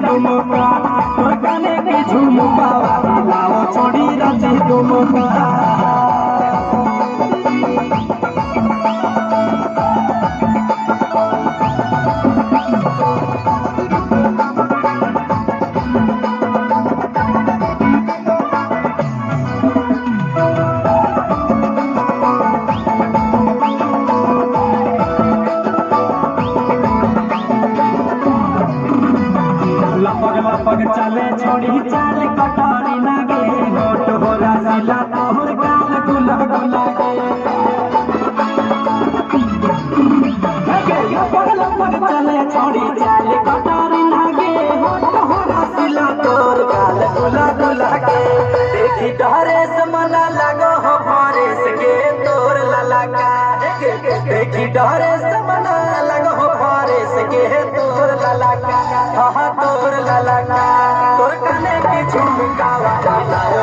तुमका तोर काने की झुमका लाओ छोड़ी राजी तुमका लपक चले छोड़ी चाल कटोरी नागे होठ हो रसीला तोहर गाल गुला गुला के लपक चले छोड़ी चाल कटोरी नागे होठ हो रसीला तोहर गाल गुला गुला के देखी डरे समना लगो हो फरेस के तोर ललका देखी डरे समना लगो हो फरेस के तोर ललका तोर ललका तोर काने की झुमका वाला